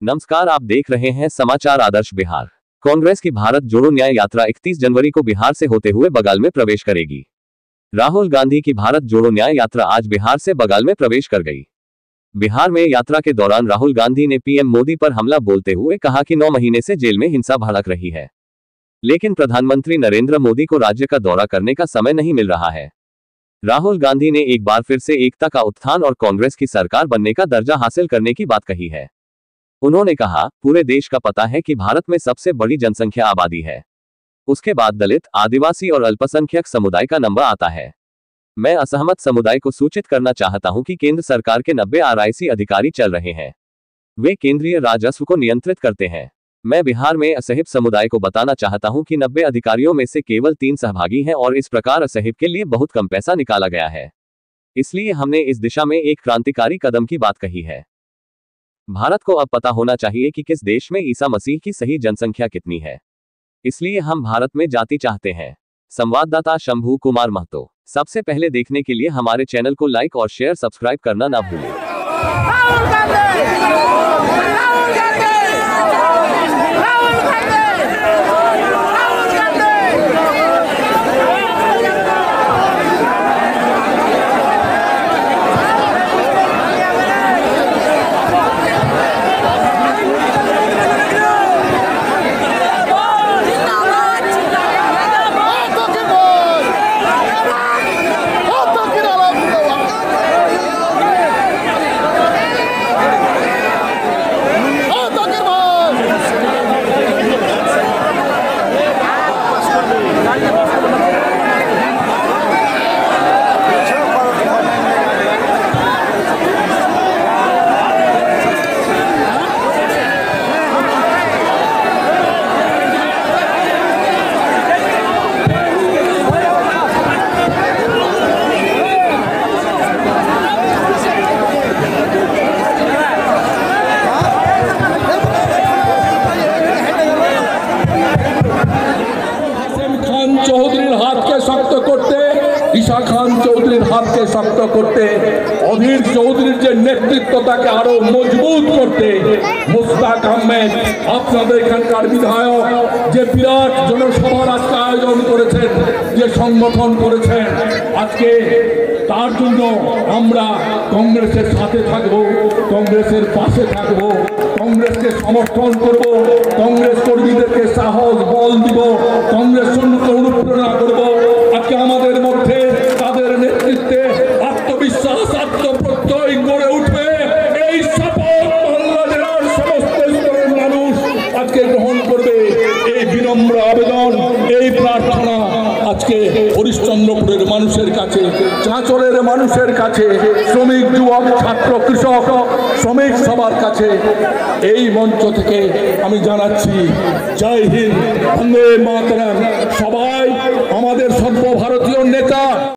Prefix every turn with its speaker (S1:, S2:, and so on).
S1: नमस्कार, आप देख रहे हैं समाचार आदर्श बिहार। कांग्रेस की भारत जोड़ो न्याय यात्रा 31 जनवरी को बिहार से होते हुए बंगाल में प्रवेश करेगी। राहुल गांधी की भारत जोड़ो न्याय यात्रा आज बिहार से बंगाल में प्रवेश कर गई। बिहार में यात्रा के दौरान राहुल गांधी ने पीएम मोदी पर हमला बोलते हुए कहा कि 9 महीने से जेल में हिंसा भड़क रही है, लेकिन प्रधानमंत्री नरेंद्र मोदी को राज्य का दौरा करने का समय नहीं मिल रहा है। राहुल गांधी ने एक बार फिर से एकता का उत्थान और कांग्रेस की सरकार बनने का दर्जा हासिल करने की बात कही है। उन्होंने कहा, पूरे देश का पता है कि भारत में सबसे बड़ी जनसंख्या आबादी है, उसके बाद दलित, आदिवासी और अल्पसंख्यक समुदाय का नंबर आता है। मैं असहमत समुदाय को सूचित करना चाहता हूं कि केंद्र सरकार के 90 आरआईसी अधिकारी चल रहे हैं, वे केंद्रीय राजस्व को नियंत्रित करते हैं। मैं बिहार में असहिब समुदाय को बताना चाहता हूं कि 90 अधिकारियों में से केवल 3 सहभागी हैं और इस प्रकार असहिब के लिए बहुत कम पैसा निकाला गया है। इसलिए हमने इस दिशा में एक क्रांतिकारी कदम की बात कही है। भारत को अब पता होना चाहिए कि किस देश में ईसा मसीह की सही जनसंख्या कितनी है, इसलिए हम भारत में जाति चाहते हैं। संवाददाता शंभू कुमार महतो। सबसे पहले देखने के लिए हमारे चैनल को लाइक और शेयर सब्सक्राइब करना ना भूलें।
S2: চৌধুরীর হাতকে শক্ত করতে, ঈশা খান চৌধুরীর হাতকে শক্ত করতে, অধীর চৌধুরীর যে নেতৃত্ব তাকে আরো মজবুত করতে মুস্তাক আহমেদ আপনাদের এখানকার বিধায়ক যে বিরাট জনসভার আজকে আয়োজন করেছেন, যে সংগঠন করেছেন, আজকে তার জন্য আমরা কংগ্রেসের সাথে থাকব, কংগ্রেসের পাশে থাকব, কংগ্রেসকে সমর্থন করব, কংগ্রেস কর্মীদেরকে সাহস বল দিব, কংগ্রেস সৈন্যকে অনুপ্রেরণা করব। আজকে আমাদের মধ্যে তাদের নেতৃত্বে আত্মবিশ্বাস, আত্মপ্রত্যয় গড়ে উঠবে। এই শপথ বাংলা জেলার সমস্ত স্তরের মানুষ আজকে গ্রহণ করবে। এই বিনম্র আবেদন, এই প্রার্থনা আজকে হরিশ্চন্দ্রপুরের মানুষের কাছে, চাঁচলের মানুষের কাছে, শ্রমিক, যুবক, ছাত্র, কৃষক, শ্রমিক সবার কাছে এই মঞ্চ থেকে আমি জানাচ্ছি, জয় হিন্দ, বন্দে মাতরম। সবাই আমাদের সর্বভারতীয় নেতা